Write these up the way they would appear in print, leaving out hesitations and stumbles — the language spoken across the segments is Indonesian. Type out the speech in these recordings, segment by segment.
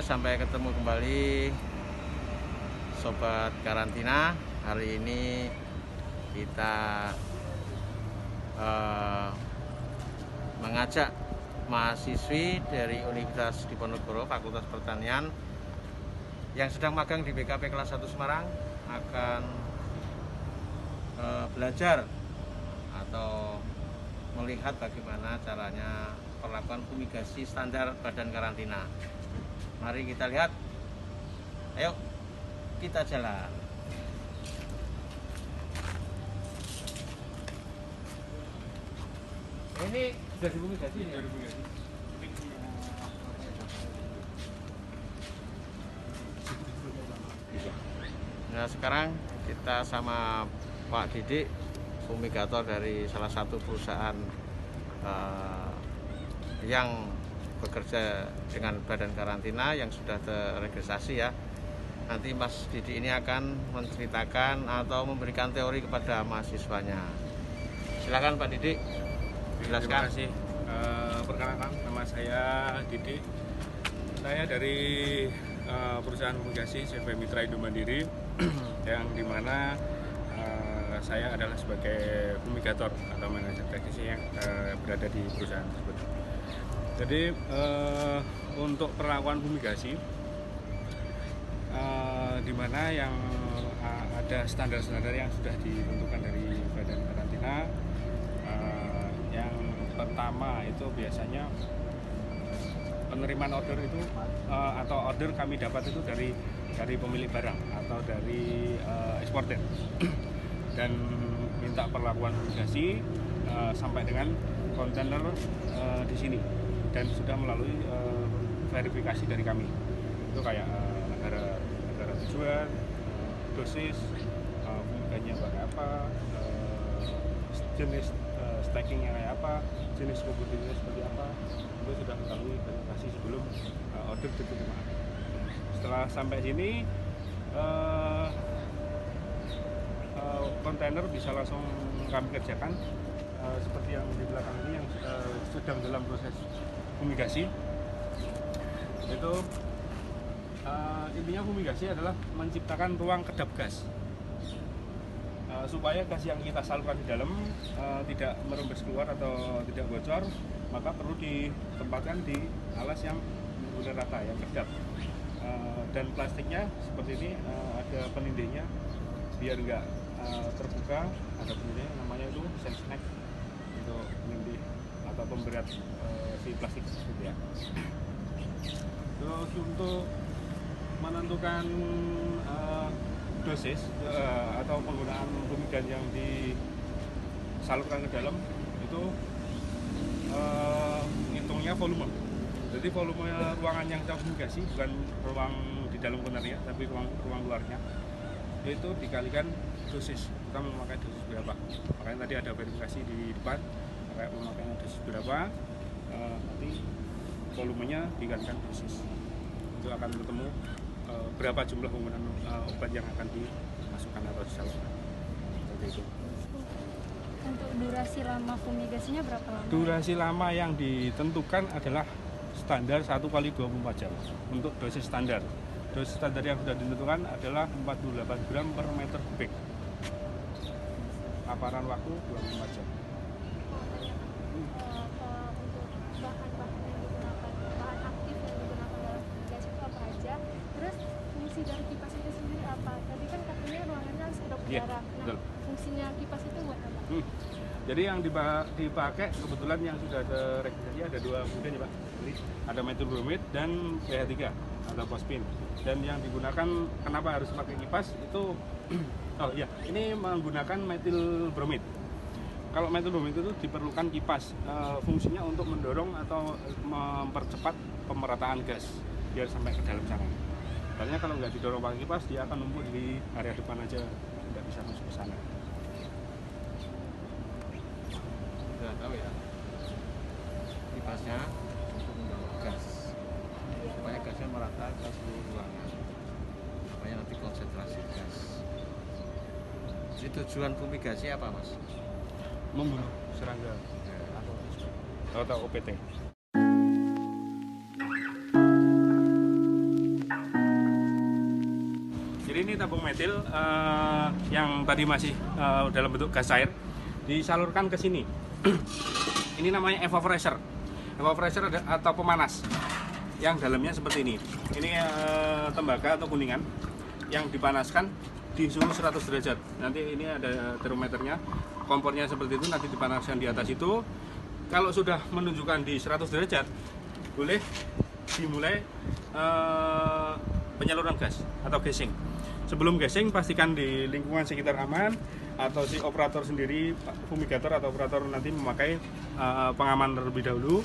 sampai ketemu kembali Sobat Karantina. Hari ini kita mengajak mahasiswi dari Universitas Diponegoro Fakultas Pertanian yang sedang magang di BKP kelas 1 Semarang akan belajar atau melihat bagaimana caranya perlakuan fumigasi standar badan karantina. Mari kita lihat. Ayo kita jalan. Ini sudah difumigasi ya? Nah, sekarang kita sama Pak Didik, fumigator dari salah satu perusahaan yang bekerja dengan badan karantina yang sudah terregistrasi ya. Nanti Mas Didik ini akan menceritakan atau memberikan teori kepada mahasiswanya. Silakan Pak Didik, jelaskan. Terima kasih. Perkenalkan, nama saya Didik. Saya dari perusahaan fumigasi CV Mitra Hidup Mandiri yang dimana saya adalah sebagai fumigator atau manajer teknis yang berada di perusahaan tersebut. Jadi untuk perlakuan fumigasi di mana yang ada standar-standar yang sudah ditentukan dari badan karantina. Yang pertama itu biasanya penerimaan order itu atau order kami dapat itu dari pemilik barang atau dari eksportir dan minta perlakuan fumigasi sampai dengan kontainer di sini dan sudah melalui verifikasi dari kami. Itu kayak negara tujuan, dosis, fumigasinya pakai apa, jenis stackingnya kayak apa, jenis komoditinya seperti apa, itu sudah melalui verifikasi sebelum order diterima. Setelah sampai sini kontainer bisa langsung kami kerjakan seperti yang di belakang ini yang sedang dalam proses fumigasi. Itu intinya fumigasi adalah menciptakan ruang kedap gas supaya gas yang kita salurkan di dalam tidak merembes keluar atau tidak bocor, maka perlu ditempatkan di alas yang benar rata, yang kedap. Dan plastiknya seperti ini ada penindihnya biar enggak terbuka, ada penindihnya namanya itu sand snack untuk penindih atau pemberat si plastik tersebut ya. Terus untuk menentukan dosis atau penggunaan fumigan yang disalurkan ke dalam itu hitungnya volume. Jadi volume ruangan yang kita fumigasi bukan ruang di dalam kontainernya, tapi ruang luarnya itu dikalikan dosis. Kita memakai dosis berapa? Makanya tadi ada verifikasi di depan, memakai dosis berapa, nanti volumenya dikalikan dosis. Itu akan bertemu berapa jumlah penggunaan obat yang akan dimasukkan atau disalurkan. Seperti itu. Untuk durasi lama fumigasinya berapa lama? Durasi lama yang ditentukan adalah standar 1 kali 24 jam untuk dosis standar. Dosis standar yang sudah ditentukan adalah 48 gram per meter kubik. Paparan waktu 24 jam. Untuk bahan-bahan yang digunakan, bahan aktif yang digunakan dalam fumigasi itu apa aja? Terus fungsi dari kipas itu sendiri apa? Tadi kan katanya ruangannya harus kedap udara. Nah, fungsinya kipas itu buat apa? Jadi yang dipakai kebetulan yang sudah terregistrasi ada 2 kemudian ya Pak. Jadi ada metil bromid dan PH3 atau pospin. Dan yang digunakan kenapa harus pakai kipas itu oh iya, ini menggunakan metil bromid. Kalau metil bromid itu diperlukan kipas, fungsinya untuk mendorong atau mempercepat pemerataan gas biar sampai ke dalam sana. Karena kalau nggak didorong pakai kipas dia akan numpuk di area depan aja, nggak bisa masuk ke sana. Sudah tahu ya, kipasnya untuk mendorong gas supaya gasnya merata ke seluruh ruangan, supaya nanti konsentrasi gas. Jadi tujuan fumigasi apa Mas? Membunuh serangga atau OPT. Jadi ini tabung metil yang tadi masih dalam bentuk gas air disalurkan ke sini. Ini namanya evaporator. Evaporator atau pemanas yang dalamnya seperti ini. Ini tembaga atau kuningan yang dipanaskan di suhu 100 derajat. Nanti ini ada termometernya, kompornya seperti itu, nanti dipanaskan di atas itu. Kalau sudah menunjukkan di 100 derajat, boleh dimulai penyaluran gas atau gasing. Sebelum gasing, pastikan di lingkungan sekitar aman, atau si operator sendiri, fumigator atau operator nanti memakai pengaman terlebih dahulu.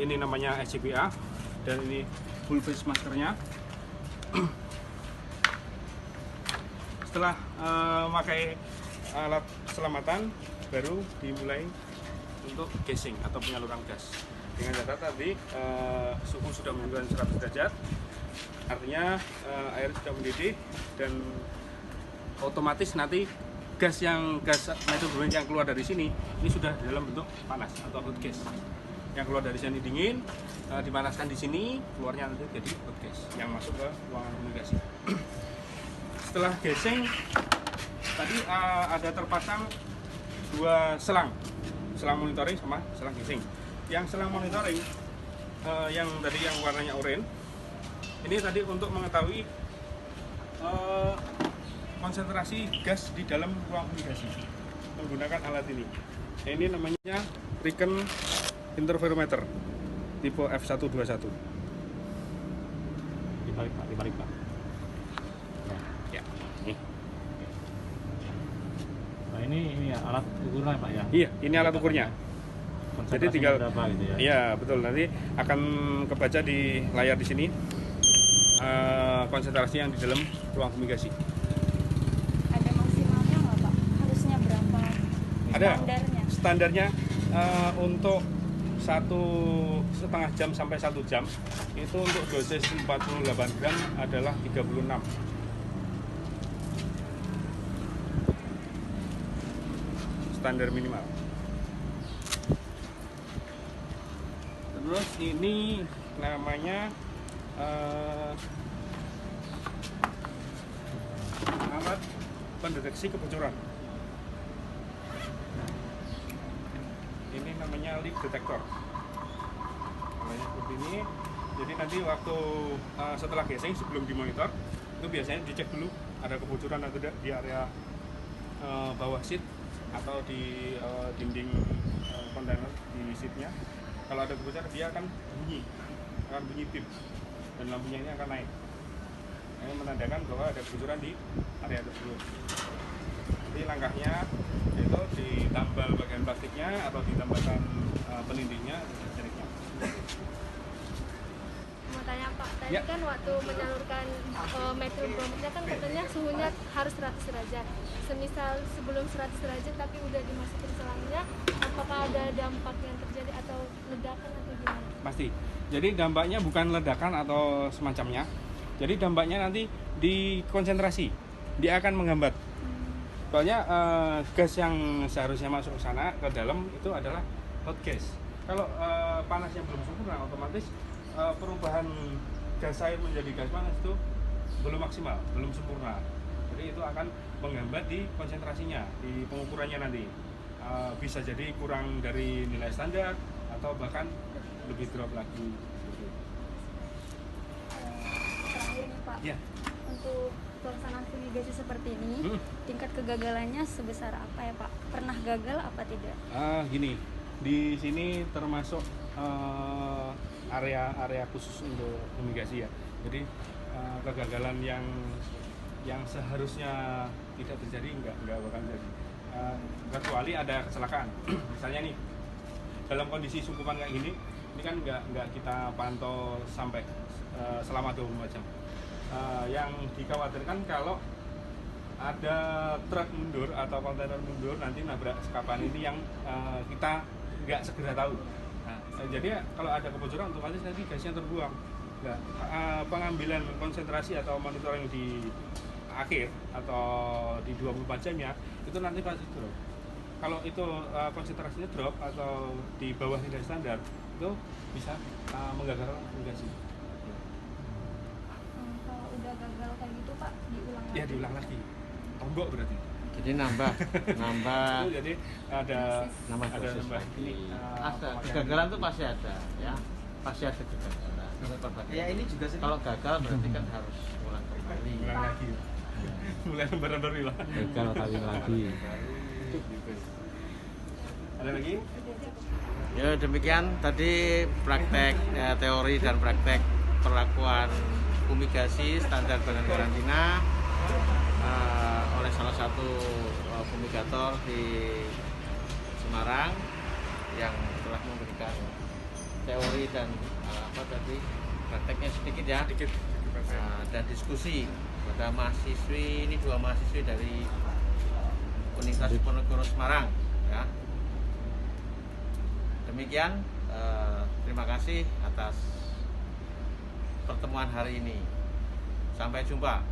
Ini namanya SCBA, dan ini full face maskernya. Setelah memakai alat keselamatan, baru dimulai untuk gasing atau penyaluran gas. Dengan catatan tadi suhu sudah menunjukkan 100 derajat, artinya air sudah mendidih, dan otomatis nanti gas nitrogen yang keluar dari sini ini sudah dalam bentuk panas atau hot gas. Yang keluar dari sini dingin, dipanaskan di sini, keluarnya nanti jadi hot gas yang masuk ke ruangan fumigasi. Setelah gasing tadi ada terpasang dua selang monitoring sama selang gasing. Yang selang monitoring yang tadi yang warnanya oranye, ini tadi untuk mengetahui konsentrasi gas di dalam ruang fumigasi menggunakan alat ini. Ini namanya Riken interferometer tipe F121. Dibalik Pak. Ya, ini. Nah ini ya, alat ukurnya Pak ya? Iya, ini alat ukurnya. Jadi tinggal berapa gitu ya? Iya, betul. Nanti akan kebaca di layar di sini konsentrasi yang di dalam ruang fumigasi. Ada maksimalnya nggak Pak? Harusnya berapa? Ada Standarnya? untuk 1,5 jam sampai 1 jam itu untuk dosis 48 gram adalah 36. Standar minimal. Terus ini namanya alat pendeteksi kebocoran. Ini namanya leak detector. Namanya seperti ini. Jadi nanti waktu setelah gasing, sebelum dimonitor, itu biasanya dicek dulu ada kebocoran atau tidak di area bawah seat atau di dinding kontainer di seatnya. Kalau ada kebocoran, dia akan bunyi pip, dan lampunya ini akan naik. Ini menandakan bahwa ada kebocoran di area tersebut. Jadi langkahnya itu ditambal bagian plastiknya atau ditambahkan pelindungnya, jariknya. Mau tanya Pak, tadi Ya. kan waktu menyalurkan metrobromidnya kan katanya suhunya harus 100 derajat. Semisal sebelum 100 derajat tapi udah dimasukin selangnya, apakah ada dampak yang terjadi atau ledakan atau gimana? Pasti. Jadi dampaknya bukan ledakan atau semacamnya. Jadi dampaknya nanti di konsentrasi, dia akan menghambat. Soalnya gas yang seharusnya masuk ke sana, ke dalam itu adalah hot gas. Kalau panasnya belum sempurna, otomatis perubahan gas air menjadi gas panas itu belum maksimal, belum sempurna. Jadi itu akan menghambat di konsentrasinya, di pengukurannya nanti. Bisa jadi kurang dari nilai standar atau bahkan lebih drop lagi. Terakhir nih Pak, Ya. untuk pelaksanaan fumigasi seperti ini, tingkat kegagalannya sebesar apa ya Pak? Pernah gagal apa tidak? Gini, di sini termasuk area khusus untuk fumigasi ya. Jadi kegagalan yang seharusnya tidak terjadi nggak bakal terjadi. Kecuali ada kecelakaan. Misalnya nih, dalam kondisi sungkupan kayak gini, ini kan nggak kita pantau sampai selama 24 jam. Yang dikhawatirkan kalau ada truk mundur atau kontainer mundur nanti nabrak sekapan ini yang kita nggak segera tahu. Jadi kalau ada kebocoran otomatis nanti gasnya terbuang. Nah, pengambilan konsentrasi atau monitoring di akhir atau di 24 jamnya itu nanti pasti drop. Kalau itu konsentrasinya drop atau di bawah nilai standar itu bisa menggagalkan fumigasi. Kalau udah gagal kayak gitu Pak, diulang lagi. Tombok berarti. Jadi nambah Itu jadi ada nambah ada dosis nambah lagi. ini. Ada kegagalan tuh pasti ada, ya. Pasti ada kegagalan. Ya ini juga sih. Kalau gagal berarti kan harus ulang kembali. Ulang lagi. Mulai lembaran baru lah. Gagal kali lagi. Gitu. Ada lagi? Ya demikian tadi praktek teori dan praktek perlakuan fumigasi standar badan karantina oleh salah satu fumigator di Semarang yang telah memberikan teori dan prakteknya sedikit ya. Sedikit. Dan diskusi pada mahasiswi, ini 2 mahasiswi dari Universitas Diponegoro Semarang ya. Demikian, terima kasih atas pertemuan hari ini. Sampai jumpa.